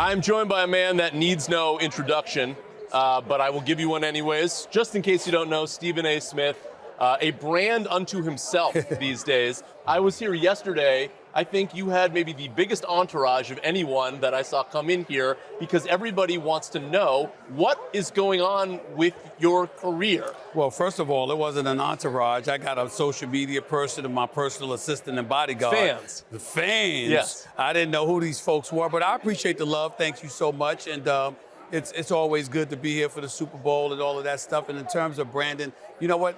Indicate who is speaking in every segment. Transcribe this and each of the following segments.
Speaker 1: I'm joined by a man that needs no introduction, but I will give you one anyways. Just in case you don't know, Stephen A. Smith, a brand unto himself these days. I was here yesterday. I think you had maybe the biggest entourage of anyone that I saw come in here because everybody wants to know what is going on with your career.
Speaker 2: Well, first of all, it wasn't an entourage. I got a social media person and my personal assistant and bodyguard.
Speaker 1: Fans.
Speaker 2: The fans.
Speaker 1: Yes.
Speaker 2: I didn't know who these folks were, but I appreciate the love. Thank you so much. And it's always good to be here for the Super Bowl and all of that stuff. And in terms of branding, you know what?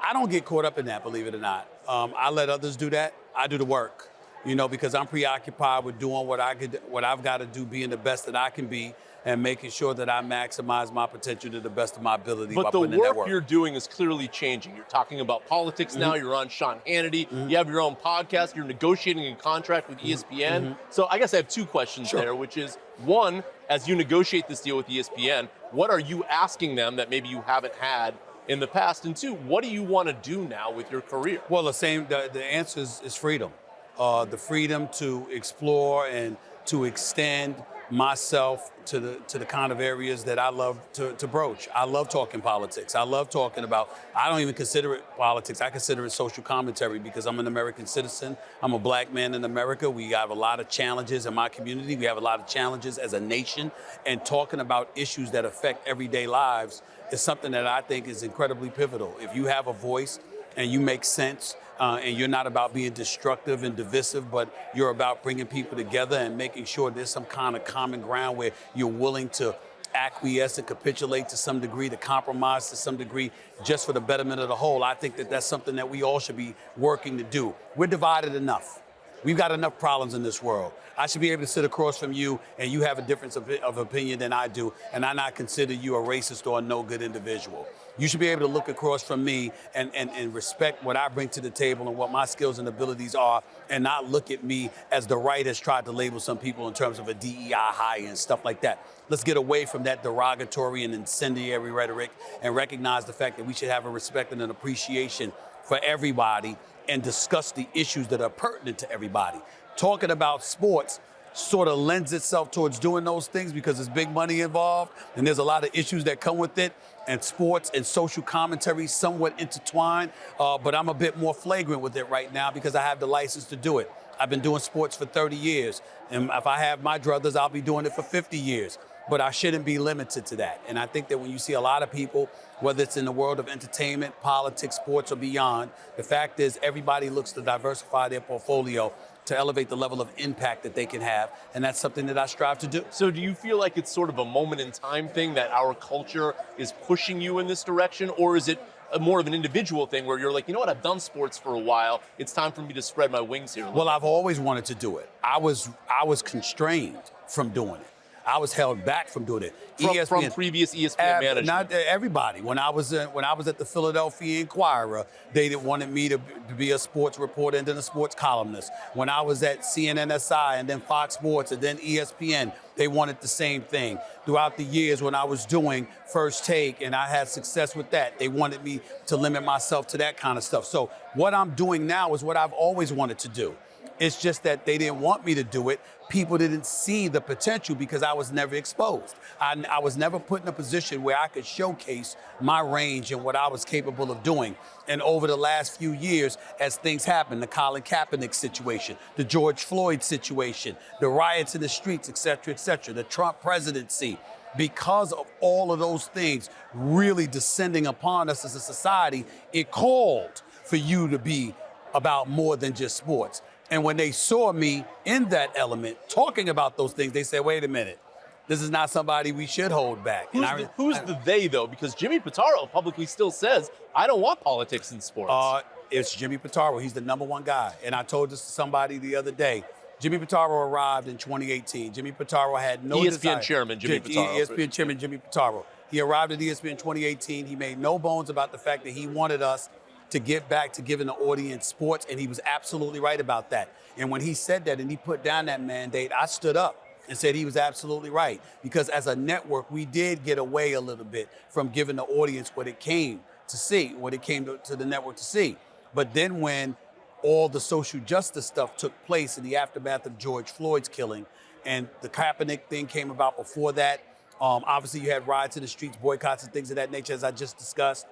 Speaker 2: I don't get caught up in that, believe it or not. I let others do that. I do the work, you know, because I'm preoccupied with doing what I've got to do, being the best that I can be, and making sure that I maximize my potential to the best of my ability.
Speaker 1: But the work you're doing is clearly changing. You're talking about politics now. You're on Sean Hannity. You have your own podcast. You're negotiating a contract with ESPN. So I guess I have two questions there, which is, one, as you negotiate this deal with ESPN, what are you asking them that maybe you haven't had in the past? And two, what do you want to do now with your career?
Speaker 2: Well, the answer is freedom. The freedom to explore and to extend myself to the kind of areas that I love to broach. I love talking politics. I love talking about, I don't even consider it politics. I consider it social commentary because I'm an American citizen. I'm a black man in America. We have a lot of challenges in my community. We have a lot of challenges as a nation. And talking about issues that affect everyday lives is something that I think is incredibly pivotal. If you have a voice and you make sense, and you're not about being destructive and divisive, but you're about bringing people together and making sure there's some kind of common ground where you're willing to acquiesce and capitulate to some degree, to compromise to some degree, just for the betterment of the whole. I think that that's something that we all should be working to do. We're divided enough. We've got enough problems in this world. I should be able to sit across from you and you have a difference of opinion than I do, and I not consider you a racist or a no good individual. You should be able to look across from me and respect what I bring to the table and what my skills and abilities are, and not look at me as the right has tried to label some people in terms of a DEI high and stuff like that. Let's get away from that derogatory and incendiary rhetoric and recognize the fact that we should have a respect and an appreciation for everybody and discuss the issues that are pertinent to everybody. Talking about sports sort of lends itself towards doing those things because there's big money involved and there's a lot of issues that come with it, and sports and social commentary somewhat intertwined, but I'm a bit more flagrant with it right now because I have the license to do it. I've been doing sports for 30 years, and if I have my druthers, I'll be doing it for 50 years. But I shouldn't be limited to that. And I think that when you see a lot of people, whether it's in the world of entertainment, politics, sports, or beyond, the fact is everybody looks to diversify their portfolio to elevate the level of impact that they can have. And that's something that I strive to do.
Speaker 1: So do you feel like it's sort of a moment in time thing that our culture is pushing you in this direction? Or is it more of an individual thing where you're like, you know what, I've done sports for a while. It's time for me to spread my wings here.
Speaker 2: Well, I've always wanted to do it. I was constrained from doing it. I was held back from doing it.
Speaker 1: From previous ESPN managers.
Speaker 2: Not everybody. When I was at the Philadelphia Inquirer, they wanted me to be a sports reporter and then a sports columnist. When I was at CNNSI and then Fox Sports and then ESPN, they wanted the same thing. Throughout the years when I was doing First Take and I had success with that, they wanted me to limit myself to that kind of stuff. So what I'm doing now is what I've always wanted to do. It's just that they didn't want me to do it. People didn't see the potential because I was never exposed. I was never put in a position where I could showcase my range and what I was capable of doing. And over the last few years, as things happen, the Colin Kaepernick situation, the George Floyd situation, the riots in the streets, et cetera, the Trump presidency, because of all of those things really descending upon us as a society, it called for you to be about more than just sports. And when they saw me in that element, talking about those things, they said, wait a minute, this is not somebody we should hold back.
Speaker 1: Who's the they, though? Because Jimmy Pitaro publicly still says, I don't want politics in sports.
Speaker 2: It's Jimmy Pitaro. He's the #1 guy. And I told this to somebody the other day. Jimmy Pitaro arrived in 2018. Jimmy Pitaro had no
Speaker 1: ESPN chairman Jimmy Pitaro.
Speaker 2: ESPN chairman Jimmy Pitaro. He arrived at ESPN in 2018. He made no bones about the fact that he wanted us to get back to giving the audience sports, and he was absolutely right about that. And when he said that and he put down that mandate, I stood up and said he was absolutely right. Because as a network, we did get away a little bit from giving the audience what it came to see, what it came to the network to see. But then when all the social justice stuff took place in the aftermath of George Floyd's killing, And the Kaepernick thing came about before that. Obviously, you had riots in the streets, boycotts and things of that nature, as I just discussed.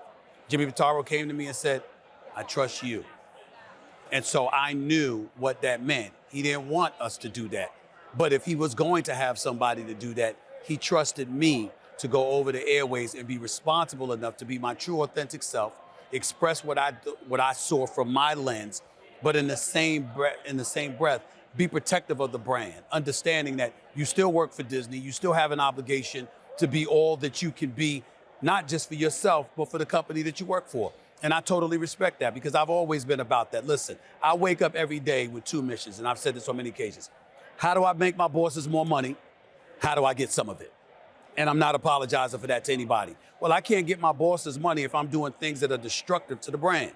Speaker 2: Jimmy Pitaro came to me and said, I trust you. And so I knew what that meant. He didn't want us to do that. But if he was going to have somebody to do that, he trusted me to go over the airways and be responsible enough to be my true, authentic self, express what I saw from my lens, but in the same breath, be protective of the brand, understanding that you still work for Disney, you still have an obligation to be all that you can be, not just for yourself, but for the company that you work for. And I totally respect that because I've always been about that. Listen, I wake up every day with two missions, and I've said this on many occasions. How do I make my bosses more money? How do I get some of it? And I'm not apologizing for that to anybody. Well, I can't get my bosses money if I'm doing things that are destructive to the brand.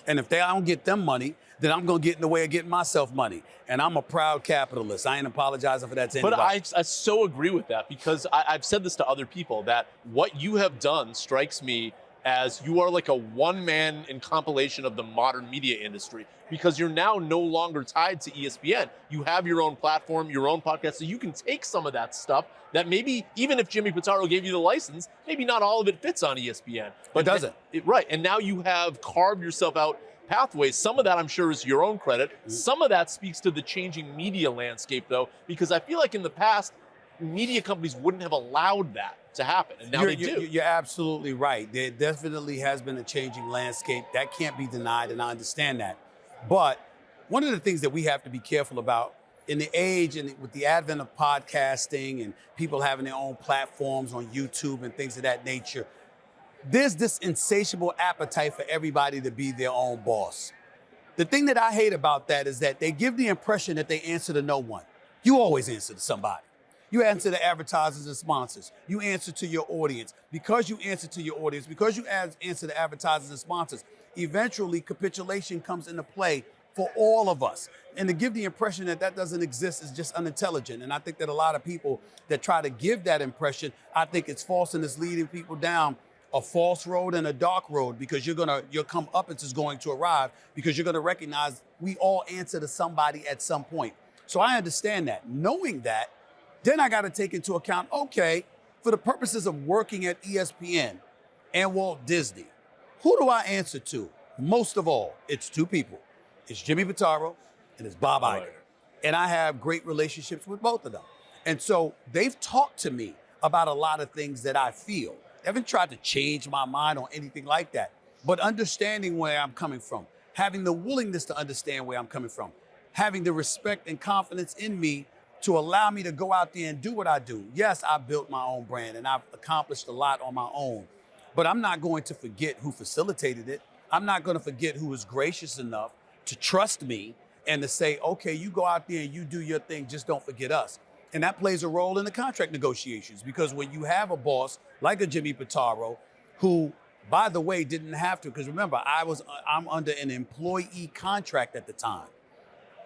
Speaker 2: And if I don't get them money, then I'm going to get in the way of getting myself money. And I'm a proud capitalist. I ain't apologizing for that to anybody.
Speaker 1: But I so agree with that because I've said this to other people that what you have done strikes me as you are like a one-man in compilation of the modern media industry because you're now no longer tied to ESPN. You have your own platform, your own podcast, so you can take some of that stuff that maybe, even if Jimmy Pitaro gave you the license, maybe not all of it fits on ESPN.
Speaker 2: But it doesn't.
Speaker 1: Right, and now you have carved yourself out pathways. Some of that, I'm sure, is your own credit. Some of that speaks to the changing media landscape, though, because I feel like in the past, media companies wouldn't have allowed that to happen, and now they do.
Speaker 2: You're absolutely right. There definitely has been a changing landscape. That can't be denied, and I understand that. But one of the things that we have to be careful about in the age and with the advent of podcasting and people having their own platforms on YouTube and things of that nature, there's this insatiable appetite for everybody to be their own boss. The thing that I hate about that is that they give the impression that they answer to no one. You always answer to somebody. You answer to advertisers and sponsors. You answer to your audience. Because you answer to your audience, because you answer to advertisers and sponsors, eventually capitulation comes into play for all of us. And to give the impression that that doesn't exist is just unintelligent. And I think that a lot of people that try to give that impression, I think it's false and it's leading people down a false road and a dark road because your comeuppance is going to arrive because you're going to recognize we all answer to somebody at some point. So I understand that. Knowing that, then I got to take into account, okay, for the purposes of working at ESPN and Walt Disney, who do I answer to? Most of all, it's two people. It's Jimmy Pitaro and it's Bob Iger. And I have great relationships with both of them. And so they've talked to me about a lot of things that I feel. They haven't tried to change my mind on anything like that, but understanding where I'm coming from, having the willingness to understand where I'm coming from, having the respect and confidence in me to allow me to go out there and do what I do. Yes, I built my own brand and I've accomplished a lot on my own, but I'm not going to forget who facilitated it. I'm not going to forget who was gracious enough to trust me and to say, okay, you go out there and you do your thing, just don't forget us. And that plays a role in the contract negotiations because when you have a boss like a Jimmy Pitaro, who, by the way, didn't have to, because remember, I'm under an employee contract at the time.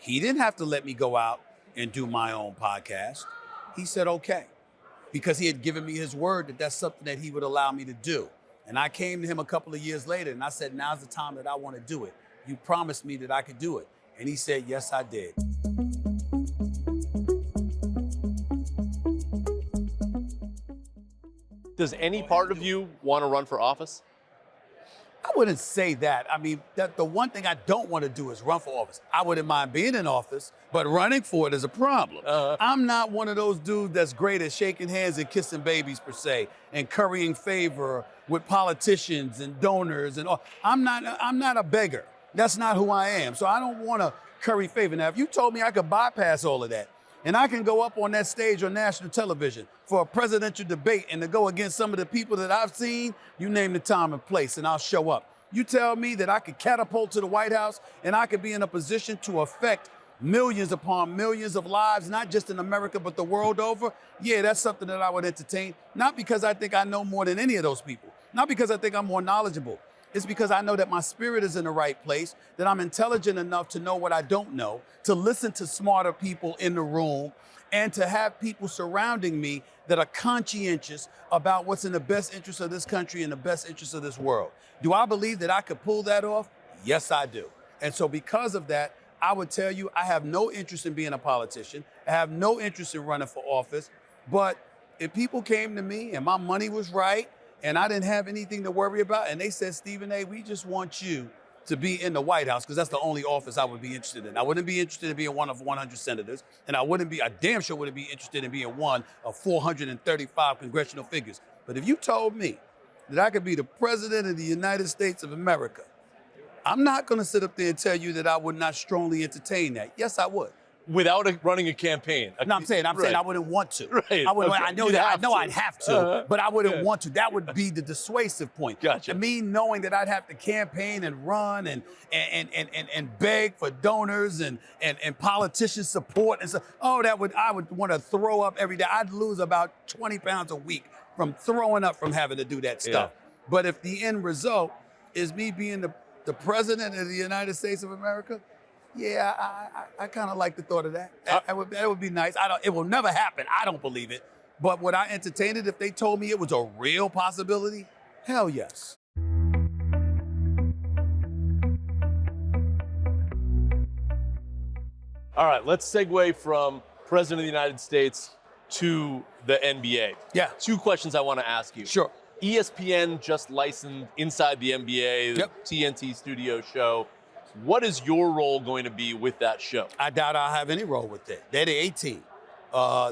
Speaker 2: He didn't have to let me go out and do my own podcast. He said, okay, because he had given me his word that that's something that he would allow me to do. And I came to him a couple of years later and I said, now's the time that I want to do it. You promised me that I could do it. And he said, yes, I did.
Speaker 1: Does any part of you want to run for office?
Speaker 2: I wouldn't say that. I mean, the one thing I don't want to do is run for office. I wouldn't mind being in office, but running for it is a problem. I'm not one of those dudes that's great at shaking hands and kissing babies per se, and currying favor with politicians and donors and all. I'm not a beggar. That's not who I am. So I don't want to curry favor. Now, if you told me I could bypass all of that, and I can go up on that stage on national television for a presidential debate and to go against some of the people that I've seen, you name the time and place and I'll show up. You tell me that I could catapult to the White House and I could be in a position to affect millions upon millions of lives, not just in America, but the world over. Yeah, that's something that I would entertain. Not because I think I know more than any of those people. Not because I think I'm more knowledgeable. It's because I know that my spirit is in the right place, that I'm intelligent enough to know what I don't know, to listen to smarter people in the room, and to have people surrounding me that are conscientious about what's in the best interest of this country and the best interest of this world. Do I believe that I could pull that off? Yes, I do. And so because of that, I would tell you I have no interest in being a politician. I have no interest in running for office. But if people came to me and my money was right and I didn't have anything to worry about, and they said, Stephen A., we just want you to be in the White House, because that's the only office I would be interested in. I wouldn't be interested in being one of 100 senators, and I damn sure wouldn't be interested in being one of 435 congressional figures. But if you told me that I could be the president of the United States of America, I'm not going to sit up there and tell you that I would not strongly entertain that. Yes, I would.
Speaker 1: Without running a campaign.
Speaker 2: No, I'm saying
Speaker 1: Right.
Speaker 2: I wouldn't want to.
Speaker 1: Right.
Speaker 2: I would.
Speaker 1: Okay.
Speaker 2: I know
Speaker 1: You'd
Speaker 2: that.
Speaker 1: have
Speaker 2: I know
Speaker 1: to.
Speaker 2: I'd have to, but I wouldn't
Speaker 1: Yeah.
Speaker 2: want to. That would be the dissuasive point.
Speaker 1: Gotcha.
Speaker 2: Me knowing that I'd have to campaign and run and beg for donors and politician support and so. Oh, I would want to throw up every day. I'd lose about 20 pounds a week from throwing up from having to do that stuff.
Speaker 1: Yeah.
Speaker 2: But if the end result is me being the president of the United States of America, yeah, I kind of like the thought of that. That would be nice. It will never happen. I don't believe it. But would I entertain it if they told me it was a real possibility? Hell yes.
Speaker 1: All right, let's segue from President of the United States to the NBA.
Speaker 2: Yeah.
Speaker 1: 2 questions I want to ask you.
Speaker 2: Sure.
Speaker 1: ESPN just licensed Inside the NBA, the
Speaker 2: Yep.
Speaker 1: TNT studio show. What is your role going to be with that show?
Speaker 2: I doubt I'll have any role with it. They're the A team.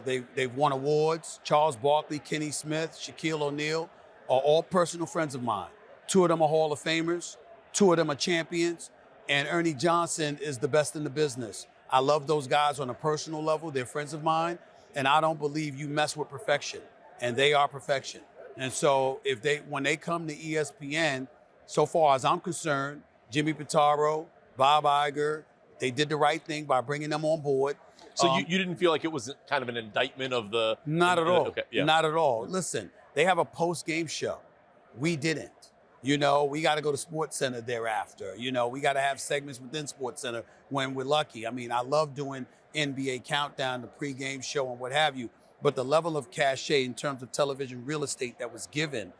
Speaker 2: They've won awards. Charles Barkley, Kenny Smith, Shaquille O'Neal are all personal friends of mine. 2 of them are Hall of Famers. 2 of them are champions. And Ernie Johnson is the best in the business. I love those guys on a personal level. They're friends of mine. And I don't believe you mess with perfection. And they are perfection. And so when they come to ESPN, so far as I'm concerned, Jimmy Pitaro, Bob Iger, they did the right thing by bringing them on board.
Speaker 1: So you didn't feel like it was kind of an indictment of the...
Speaker 2: Not at all.
Speaker 1: Okay, yeah.
Speaker 2: Not at all. Listen, they have a post-game show. We didn't. You know, we got to go to Sports Center thereafter. You know, we got to have segments within Sports Center when we're lucky. I mean, I love doing NBA Countdown, the pregame show and what have you. But the level of cachet in terms of television real estate that was given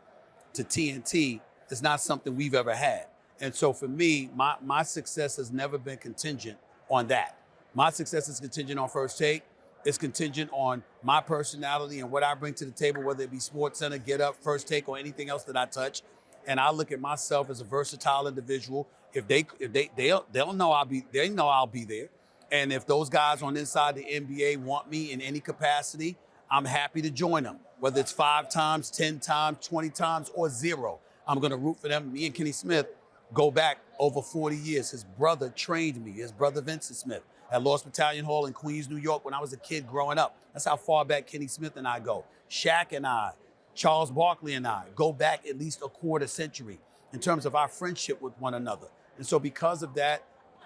Speaker 2: to TNT is not something we've ever had. And so for me, my success has never been contingent on that. My success is contingent on First Take. It's contingent on my personality and what I bring to the table, whether it be Sports Center, Get Up, First Take, or anything else that I touch. And I look at myself as a versatile individual. They'll know I'll be there. And if those guys on inside the NBA want me in any capacity, I'm happy to join them. Whether it's 5 times, 10 times, 20 times, or 0. I'm gonna root for them. Me and Kenny Smith go back over 40 years. His brother trained me, his brother Vincent Smith, at Lost Battalion Hall in Queens, New York when I was a kid growing up. That's how far back Kenny Smith and I go. Shaq and I, Charles Barkley and I go back at least a quarter century in terms of our friendship with one another. And so because of that,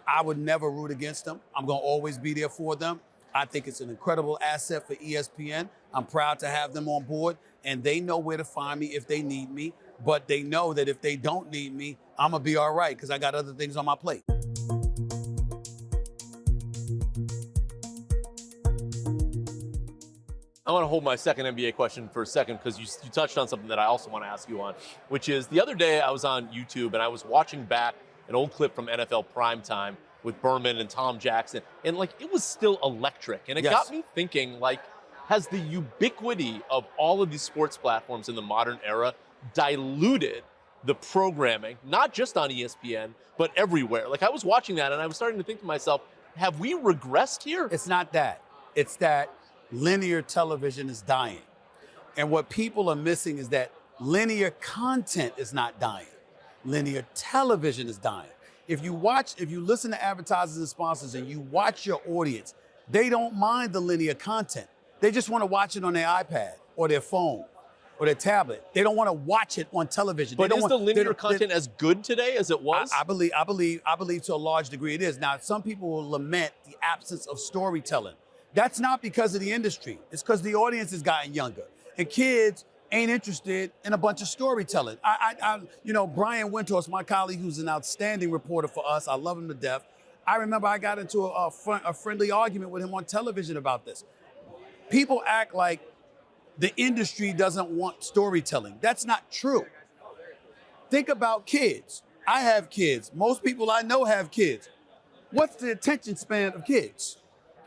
Speaker 2: I would never root against them. I'm gonna always be there for them. I think it's an incredible asset for ESPN. I'm proud to have them on board, and they know where to find me if they need me. But they know that if they don't need me, I'm gonna be all right because I got other things on my plate.
Speaker 1: I want to hold my second NBA question for a second because you touched on something that I also want to ask you on, which is the other day I was on YouTube and I was watching back an old clip from NFL Primetime with Berman and Tom Jackson, and like it was still electric. And it
Speaker 2: Yes.
Speaker 1: got me thinking, like, has the ubiquity of all of these sports platforms in the modern era diluted the programming, not just on ESPN, but everywhere? Like I was watching that and I was starting to think to myself, have we regressed here?
Speaker 2: It's not that. It's that linear television is dying. And what people are missing is that linear content is not dying. Linear television is dying. If you listen to advertisers and sponsors and you watch your audience, they don't mind the linear content. They just want to watch it on their iPad or their phone or their tablet. They don't want to watch it on television.
Speaker 1: But is the linear content as good today as it was?
Speaker 2: I believe to a large degree it is. Now, some people will lament the absence of storytelling. That's not because of the industry. It's because the audience has gotten younger. And kids ain't interested in a bunch of storytelling. Brian Windhorst, my colleague who's an outstanding reporter for us, I love him to death. I remember I got into a friendly argument with him on television about this. People act like the industry doesn't want storytelling. That's not true. Think about kids. I have kids. Most people I know have kids. what's the attention span of kids?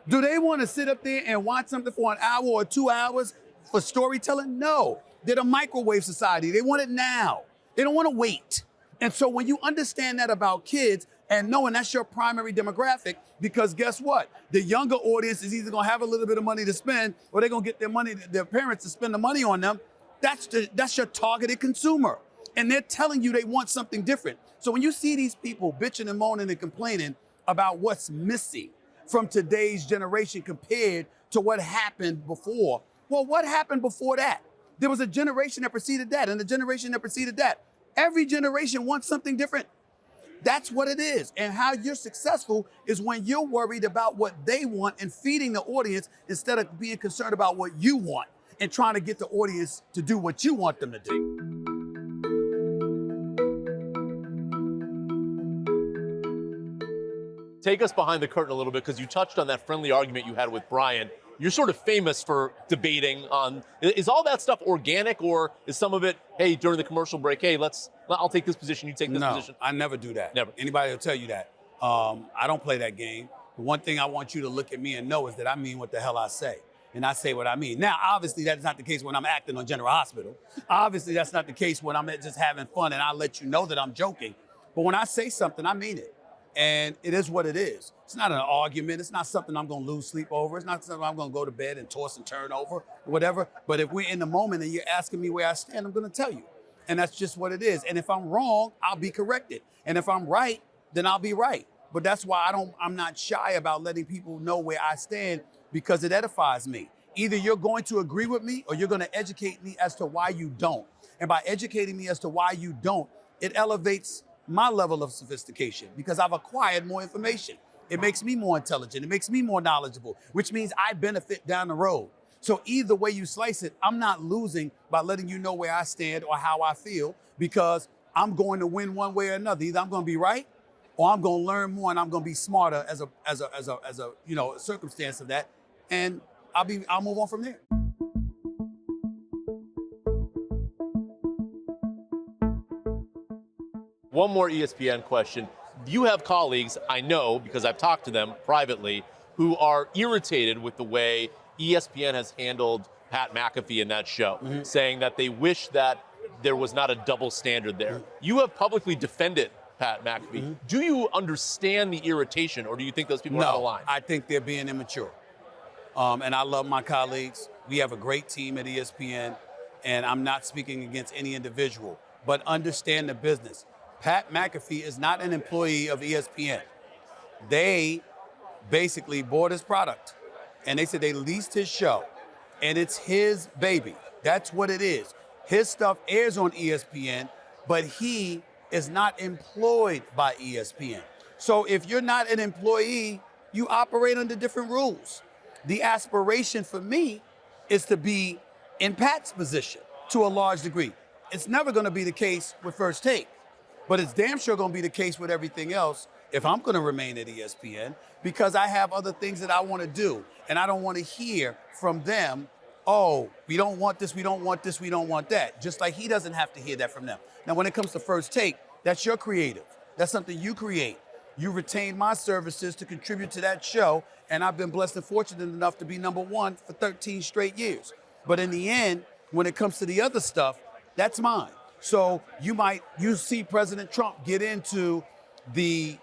Speaker 2: Do they want to sit up there and watch something for an hour or 2 hours for storytelling? No. They're a microwave society. They want it now. They don't want to wait. And so when you understand that about kids and knowing that's your primary demographic, because guess what? The younger audience is either going to have a little bit of money to spend or they're going to get their parents to spend the money on them. That's your targeted consumer. And they're telling you they want something different. So when you see these people bitching and moaning and complaining about what's missing from today's generation compared to what happened before, well, what happened before that? There was a generation that preceded that and a generation that preceded that. Every generation wants something different. That's what it is. And how you're successful is when you're worried about what they want and feeding the audience instead of being concerned about what you want and trying to get the audience to do what you want them to do.
Speaker 1: Take us behind the curtain a little bit because you touched on that friendly argument you had with Brian. You're sort of famous for debating on, is all that stuff organic or is some of it, hey, during the commercial break, hey, I'll take this position, you take this position?
Speaker 2: No, I never do that.
Speaker 1: Never.
Speaker 2: Anybody will tell you that. I don't play that game. The one thing I want you to look at me and know is that I mean what the hell I say. And I say what I mean. Now, obviously, that's not the case when I'm acting on General Hospital. Obviously, that's not the case when I'm just having fun and I let you know that I'm joking. But when I say something, I mean it. And it is what it is. It's not an argument. It's not something I'm going to lose sleep over. It's not something I'm going to go to bed and toss and turn over, or whatever. But if we're in the moment and you're asking me where I stand, I'm going to tell you. And that's just what it is. And if I'm wrong, I'll be corrected. And if I'm right, then I'll be right. But that's why I'm not shy about letting people know where I stand because it edifies me. Either you're going to agree with me or you're going to educate me as to why you don't. And by educating me as to why you don't, it elevates my level of sophistication because I've acquired more information. It makes me more intelligent. It makes me more knowledgeable, which means I benefit down the road. So either way you slice it, I'm not losing by letting you know where I stand or how I feel because I'm going to win one way or another. Either I'm going to be right or I'm going to learn more and I'm going to be smarter as a circumstance of that. And I'll move on from there.
Speaker 1: One more ESPN question. You have colleagues, I know, because I've talked to them privately, who are irritated with the way ESPN has handled Pat McAfee in that show, saying that they wish that there was not a double standard there. You have publicly defended Pat McAfee. Do you understand the irritation, or do you think those people are out of line?
Speaker 2: I think they're being immature. And I love my colleagues. We have a great team at ESPN, and I'm not speaking against any individual, but understand the business. Pat McAfee is not an employee of ESPN. They basically bought his product, and they said they leased his show, and it's his baby. That's what it is. His stuff airs on ESPN, but he is not employed by ESPN. So if you're not an employee, you operate under different rules. The aspiration for me is to be in Pat's position to a large degree. It's never going to be the case with First Take, but it's damn sure going to be the case with everything else if I'm going to remain at ESPN because I have other things that I want to do. And I don't want to hear from them, oh, we don't want this, we don't want this, we don't want that. Just like he doesn't have to hear that from them. Now, when it comes to First Take, that's your creative. That's something you create. You retained my services to contribute to that show, and I've been blessed and fortunate enough to be #1 for 13 straight years. But in the end, when it comes to the other stuff, that's mine. So you see President Trump get into the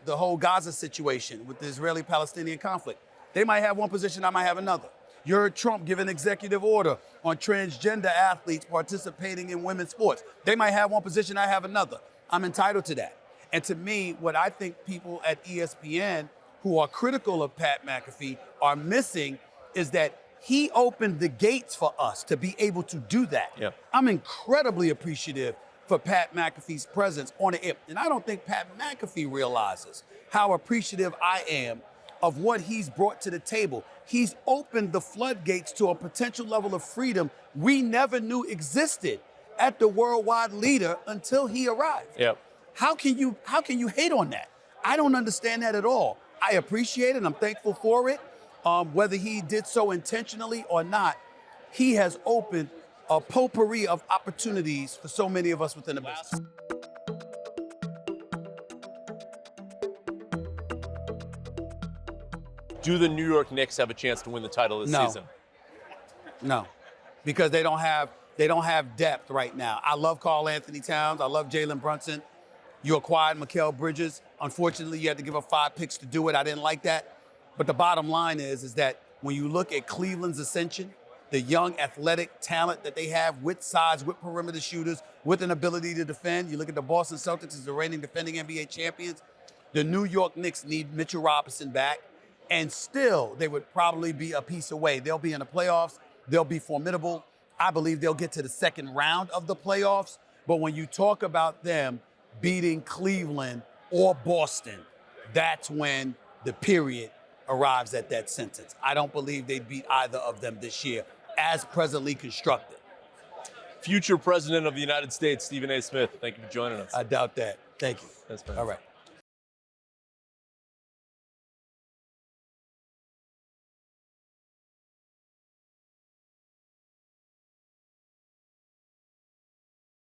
Speaker 2: whole Gaza situation with the Israeli-Palestinian conflict. They might have one position, I might have another. You heard Trump give an executive order on transgender athletes participating in women's sports. They might have one position, I have another. I'm entitled to that. And to me, what I think people at ESPN who are critical of Pat McAfee are missing is that he opened the gates for us to be able to do that.
Speaker 1: Yep.
Speaker 2: I'm incredibly appreciative for Pat McAfee's presence on the air. And I don't think Pat McAfee realizes how appreciative I am of what he's brought to the table. He's opened the floodgates to a potential level of freedom we never knew existed at the worldwide leader until he arrived.
Speaker 1: Yep.
Speaker 2: How can you hate on that? I don't understand that at all. I appreciate it. I'm thankful for it. Whether he did so intentionally or not, he has opened a potpourri of opportunities for so many of us within the business.
Speaker 1: Do the New York Knicks have a chance to win the title this season?
Speaker 2: No, because they don't have depth right now. I love Karl Anthony Towns. I love Jalen Brunson. You acquired Mikal Bridges. Unfortunately, you had to give up 5 picks to do it. I didn't like that. But the bottom line is that when you look at Cleveland's ascension, the young athletic talent that they have with size, with perimeter shooters, with an ability to defend. You look at the Boston Celtics as the reigning defending NBA champions. The New York Knicks need Mitchell Robinson back. And still, they would probably be a piece away. They'll be in the playoffs. They'll be formidable. I believe they'll get to the second round of the playoffs. But when you talk about them beating Cleveland or Boston, that's when the period arrives at that sentence. I don't believe they beat either of them this year, as presently constructed.
Speaker 1: Future President of the United States, Stephen A. Smith, thank you for joining us.
Speaker 2: I doubt that. Thank you.
Speaker 1: That's fine.
Speaker 2: All right.